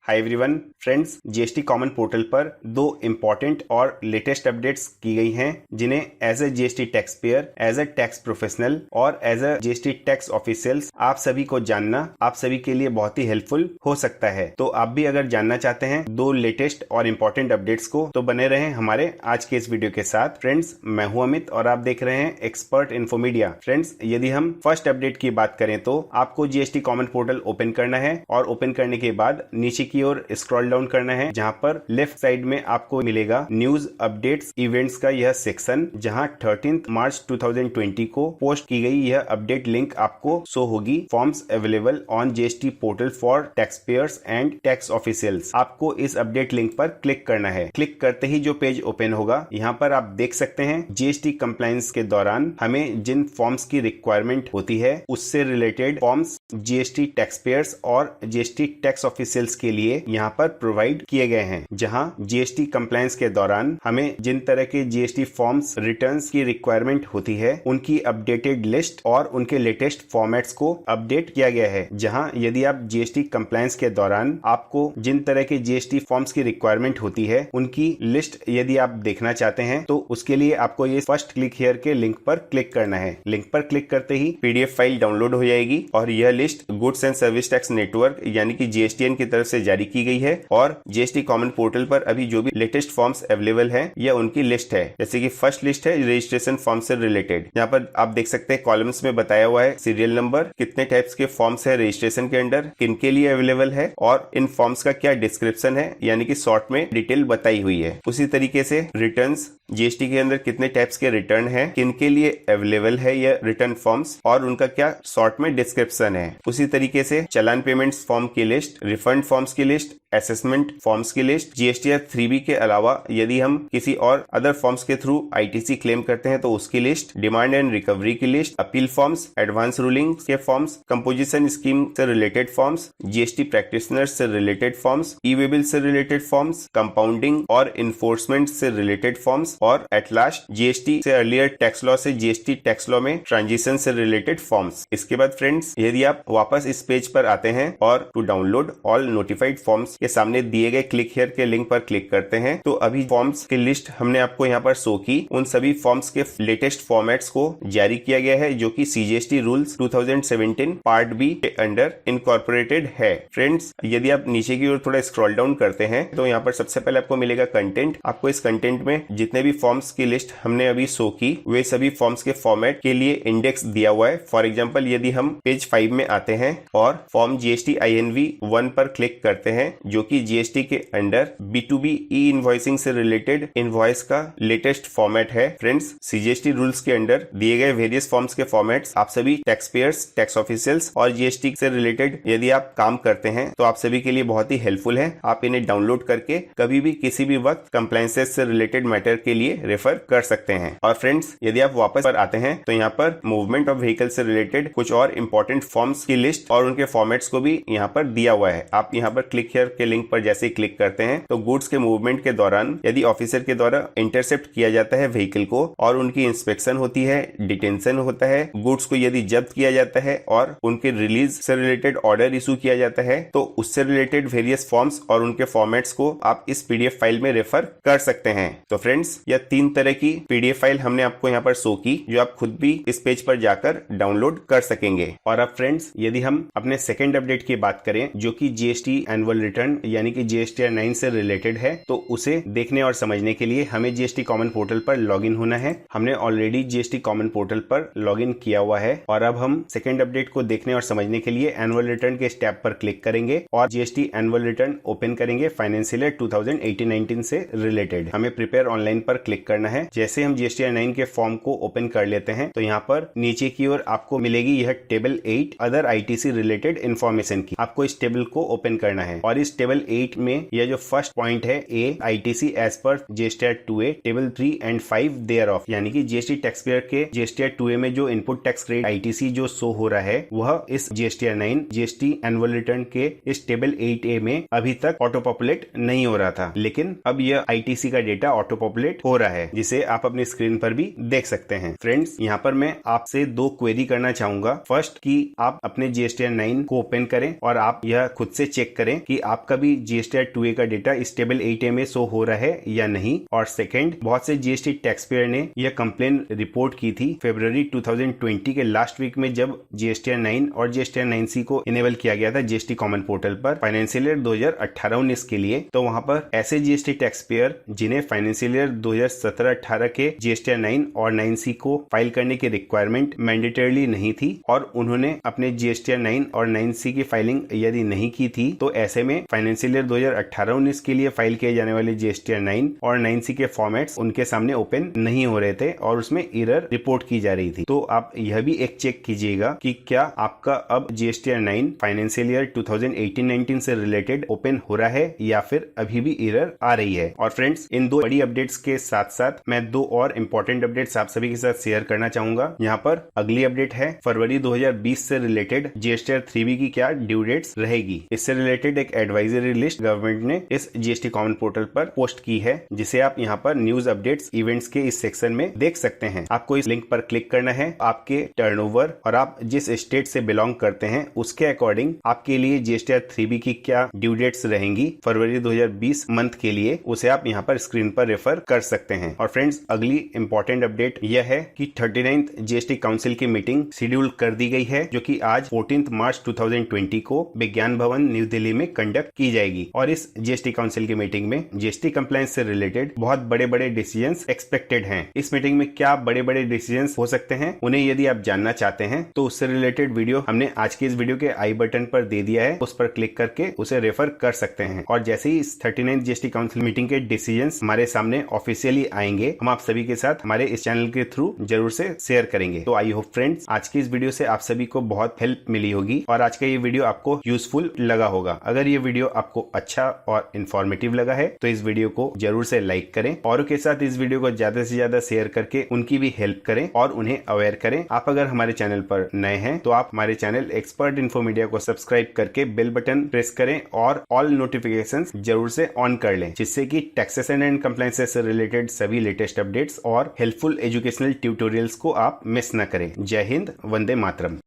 Hi everyone friends, GST common portal पर दो important और लेटेस्ट अपडेट्स की गई हैं जिन्हें as a GST tax payer, as a tax professional और as a GST tax officials आप सभी को जानना आप सभी के लिए बहुत ही हेल्पफुल हो सकता है। तो आप भी अगर जानना चाहते हैं दो लेटेस्ट और इम्पोर्टेंट अपडेट्स को तो बने रहें हमारे आज के इस वीडियो के साथ। फ्रेंड्स, मैं हूं अमित और आप देख रहे हैं एक्सपर्ट इन्फोमीडिया। फ्रेंड्स, यदि हम फर्स्ट अपडेट की बात करें तो आपको जीएसटी कॉमन पोर्टल ओपन करना है और ओपन करने के बाद नीचे की ओर स्क्रॉल डाउन करना है, जहां पर लेफ्ट साइड में आपको मिलेगा न्यूज अपडेट्स इवेंट्स का यह सेक्शन, जहां 13 मार्च 2020 को पोस्ट की गई यह अपडेट लिंक आपको शो होगी। Forms available on GST portal for tax payers and tax officials. आपको इस अपडेट लिंक पर क्लिक करना है। क्लिक करते ही जो पेज ओपन होगा, यहाँ पर आप देख सकते हैं जीएसटी कंप्लायंस के दौरान हमें जिन फॉर्म्स की रिक्वायरमेंट होती है उससे related forms GST tax payers और जीएसटी टैक्स ऑफिशियल्स के लिए यहाँ पर प्रोवाइड किए गए हैं। जहां जीएसटी कंप्लायंस के दौरान हमें जिन तरह के जीएसटी फॉर्म्स रिटर्न्स की रिक्वायरमेंट होती है उनकी अपडेटेड लिस्ट और उनके लेटेस्ट फॉर्मेट्स को अपडेट किया गया है। जहां यदि आप जीएसटी कंप्लायंस के दौरान आपको जिन तरह के जीएसटी फॉर्म्स की रिक्वायरमेंट होती है उनकी लिस्ट यदि आप देखना चाहते हैं तो उसके लिए आपको ये फर्स्ट क्लिक हियर के लिंक पर क्लिक करना है। लिंक पर क्लिक करते ही पीडीएफ फाइल डाउनलोड हो जाएगी और यह list goods and service tax network यानी कि जीएसटीएन की तरफ से जारी की गई है और जीएसटी कॉमन पोर्टल पर अभी जो भी लेटेस्ट फॉर्म्स अवेलेबल हैं यह उनकी लिस्ट है। जैसे कि फर्स्ट लिस्ट है रजिस्ट्रेशन फॉर्म से रिलेटेड। यहाँ पर आप देख सकते हैं कॉलम्स में बताया हुआ है सीरियल नंबर, कितने टाइप्स के फॉर्म्स है रजिस्ट्रेशन के अंडर, किनके लिए अवेलेबल है और इन फॉर्म्स का क्या डिस्क्रिप्शन है, यानी कि शॉर्ट में डिटेल बताई हुई है। उसी तरीके से रिटर्न्स, जीएसटी के अंदर कितने टाइप्स के रिटर्न है, किनके लिए अवेलेबल है यह रिटर्न फॉर्म्स और उनका क्या शॉर्ट में डिस्क्रिप्शन है। उसी तरीके से चालान पेमेंट्स फॉर्म की लिस्ट, रिफंड फॉर्म्स की लिस्ट, असेसमेंट फॉर्म्स की लिस्ट, जीएसटीआर 3B के अलावा यदि हम किसी और अदर फॉर्म्स के थ्रू आईटीसी क्लेम करते हैं तो उसकी लिस्ट, डिमांड एंड रिकवरी की list, appeal forms, advance ruling के फॉर्म्स, कंपोजिशन स्कीम से रिलेटेड फॉर्म्स, जीएसटी प्रैक्टिशनर्स से रिलेटेड फॉर्म्स, ई वे बिल से रिलेटेड फॉर्म्स, कंपाउंडिंग और इन्फोर्समेंट से रिलेटेड फॉर्म्स और एट लास्ट जीएसटी से अर्लियर टैक्स लॉ से जीएसटी टैक्स लॉ में ट्रांजिशन से रिलेटेड फॉर्म्स। इसके बाद फ्रेंड्स, यदि आप वापस इस पेज पर आते हैं और to download all notified forms के सामने दिए गए क्लिक हियर के लिंक पर क्लिक करते हैं तो अभी फॉर्म्स की लिस्ट हमने आपको यहाँ पर शो की। उन सभी फॉर्म्स के लेटेस्ट फॉर्मेट्स को जारी किया गया है जो कि सीजीएसटी रूल्स 2017 पार्ट बी के अंडर इनकॉर्पोरेटेड है। फ्रेंड्स, यदि आप नीचे की ओर थोड़ा स्क्रॉल डाउन करते हैं तो यहाँ पर सबसे पहले आपको मिलेगा कंटेंट। आपको इस कंटेंट में जितने भी फॉर्म्स की लिस्ट हमने अभी शो की वे सभी फॉर्म्स के फॉर्मेट के लिए इंडेक्स दिया हुआ है। फॉर एग्जाम्पल, यदि हम पेज 5 में आते हैं और फॉर्म जीएसटी INV 1 पर क्लिक करते हैं जो कि जीएसटी के अंडर B2B ई इनवॉइसिंग से रिलेटेड इनवॉइस का लेटेस्ट फॉर्मेट है। फ्रेंड्स, सीजीएसटी रूल्स के अंडर दिए गए वेरियस फॉर्म्स के फॉर्मेट्स आप सभी टैक्स पेयर्स, टैक्स ऑफिशियल्स और जीएसटी से रिलेटेड यदि आप काम करते हैं तो आप सभी के लिए बहुत ही हेल्पफुल है। आप इन्हें डाउनलोड करके कभी भी किसी भी वक्त कंप्लायंसेस से रिलेटेड मैटर के लिए रेफर कर सकते हैं। और फ्रेंड्स, यदि आप वापस पर आते हैं तो यहाँ पर मूवमेंट ऑफ व्हीकल से रिलेटेड कुछ और इंपॉर्टेंट फॉर्म्स की लिस्ट और उनके फॉर्मेट्स को भी यहाँ पर दिया हुआ है। आप यहाँ पर क्लिक हियर के लिंक पर जैसे ही क्लिक करते हैं तो गुड्स के मूवमेंट के दौरान यदि ऑफिसर के द्वारा इंटरसेप्ट किया जाता है व्हीकल को और उनकी इंस्पेक्शन होती है, डिटेंशन होता है, गुड्स को यदि जब्त किया जाता है और उनके रिलीज से रिलेटेड ऑर्डर इशू किया जाता है तो उससे रिलेटेड वेरियस फॉर्म्स और उनके फॉर्मेट्स को आप इस पीडीएफ फाइल में रेफर कर सकते हैं। तो फ्रेंड्स, यह 3 तरह की पीडीएफ फाइल हमने आपको यहाँ पर शो की जो आप खुद भी इस पेज पर जाकर डाउनलोड कर सकेंगे। और अब फ्रेंड्स, यदि हम अपने सेकेंड अपडेट की बात करें जो कि जीएसटी एनुअल रिटर्न यानी कि जीएसटीआर 9 से रिलेटेड है तो उसे देखने और समझने के लिए हमें जीएसटी कॉमन पोर्टल पर लॉगिन होना है। हमने ऑलरेडी जीएसटी कॉमन पोर्टल पर लॉगिन किया हुआ है और अब हम सेकेंड अपडेट को देखने और समझने के लिए एनुअल रिटर्न के टैब पर क्लिक करेंगे और जीएसटी एनुअल रिटर्न ओपन करेंगे फाइनेंशियल ईयर 2018-19 से रिलेटेड। हमें प्रिपेयर ऑनलाइन पर क्लिक करना है। जैसे हम जीएसटीआर 9 के फॉर्म को ओपन कर लेते हैं तो यहाँ पर नीचे की ओर आपको मिलेगी यह table 8 other ITC related information की। आपको इस टेबल को ओपन करना है और इस टेबल 8 में यह जो फर्स्ट पॉइंट है a ITC as per GSTR 2A table 3 and 5 thereof, यानी कि जीएसटी टैक्स पेयर के जीएसटीआर 2A में जो इनपुट टैक्स क्रेडिट आईटीसी जो शो हो रहा है वह इस जीएसटीआर 9 जीएसटी एनुअल रिटर्न के इस टेबल 8A में अभी तक ऑटो पॉपुलेट नहीं हो रहा था, लेकिन अब यह आईटीसी का डेटा ऑटो पॉपुलेट हो रहा है जिसे आप अपनी स्क्रीन पर भी देख सकते हैं। फ्रेंड्स, यहाँ पर मैं आपसे 2 क्वेरी करना चाहूंगा। फर्स्ट कि आप अपने जीएसटीआर 9 को ओपन करें और आप यह खुद से चेक करें कि आप आपका भी GST 2A का डेटा इस टेबल 8A में शो हो रहा है या नहीं। और सेकंड, बहुत से GST टैक्स पेयर ने यह कंप्लेन रिपोर्ट की थी फरवरी 2020 के लास्ट वीक में, जब GST 9 और GST 9C को इनेबल किया गया था GST कॉमन पोर्टल पर फाइनेंशियल ईयर 2018-19 के लिए। तो वहां पर ऐसे GST टैक्स पेयर जिन्हें फाइनेंशियल ईयर 2017-18 के GST 9 और 9C को फाइल करने की रिक्वायरमेंट मैंडेटरली नहीं थी और उन्होंने अपने GST 9 और 9C की फाइलिंग यदि नहीं की थी, तो ऐसे में फाइनेंशियल ईयर 2018-19 के लिए फाइल किए जाने वाले GST 9 और 9C के फॉर्मेट्स उनके सामने ओपन नहीं हो रहे थे और उसमें एरर रिपोर्ट की जा रही थी। तो आप यह भी एक चेक कीजिएगा कि क्या आपका अब GST 9 फाइनेंशियल ईयर 2018-19 से रिलेटेड ओपन हो रहा है या फिर अभी भी एरर आ रही है। और फ्रेंड्स, इन दो बड़ी अपडेट्स के साथ साथ मैं दो और इंपॉर्टेंट अपडेट्स आप सभी के साथ शेयर करना चाहूंगा। यहाँ पर अगली अपडेट है फरवरी 2020 से रिलेटेड GST 3B की क्या ड्यू डेट्स रहेगी। इससे रिलेटेड एक एडवाइजरी लिस्ट गवर्नमेंट ने इस GST कॉमन पोर्टल पर पोस्ट की है, जिसे आप यहाँ पर न्यूज अपडेट्स इवेंट्स के इस सेक्शन में देख सकते हैं। आपको इस लिंक पर क्लिक करना है, आपके टर्नओवर और आप जिस स्टेट से बिलोंग करते हैं उसके अकॉर्डिंग आपके लिए GST 3B की क्या ड्यू डेट्स रहेंगी फरवरी 2020 मंथ के लिए, उसे आप यहाँ पर स्क्रीन पर रेफर कर सकते हैं। और फ्रेंड्स, अगली इंपॉर्टेंट अपडेट यह है कि 39th GST काउंसिल की मीटिंग शेड्यूल कर दी गई है, जो कि आज 14 मार्च 2020 को विज्ञान भवन न्यू दिल्ली में कंडक्ट की जाएगी। और इस GST काउंसिल की मीटिंग में GST कंप्लायंस से रिलेटेड बहुत बड़े बड़े डिसीजंस एक्सपेक्टेड हैं। इस मीटिंग में क्या बड़े बड़े डिसीजंस हो सकते हैं, उन्हें यदि आप जानना चाहते हैं तो उससे रिलेटेड वीडियो हमने आज के इस वीडियो के आई बटन पर दे दिया है, उस पर क्लिक करके उसे रेफर कर सकते हैं। और जैसे ही इस 39th GST काउंसिल मीटिंग के डिसीजंस हमारे सामने ऑफिशियली आएंगे, हम आप सभी के साथ हमारे इस चैनल के थ्रू जरूर से शेयर करेंगे। तो आई होप फ्रेंड्स, आज की इस वीडियो से आप सभी को बहुत हेल्प मिली होगी और आज का ये वीडियो आपको यूजफुल लगा होगा। अगर ये वीडियो आपको अच्छा और इंफॉर्मेटिव लगा है तो इस वीडियो को जरूर से लाइक करें, औरों के साथ इस वीडियो को ज्यादा से ज्यादा शेयर करके उनकी भी हेल्प करें और उन्हें अवेयर करें। आप अगर हमारे चैनल पर नए हैं तो आप हमारे चैनल एक्सपर्ट इन्फोमीडिया को सब्सक्राइब करके बेल बटन प्रेस करें और ऑल नोटिफिकेशंस जरूर से ऑन कर लें, जिससे कि टैक्सेशन एंड कंप्लायंस से रिलेटेड सभी लेटेस्ट अपडेट्स और हेल्पफुल एजुकेशनल ट्यूटोरियल्स को आप मिस न करें। जय हिंद, वंदे मातरम।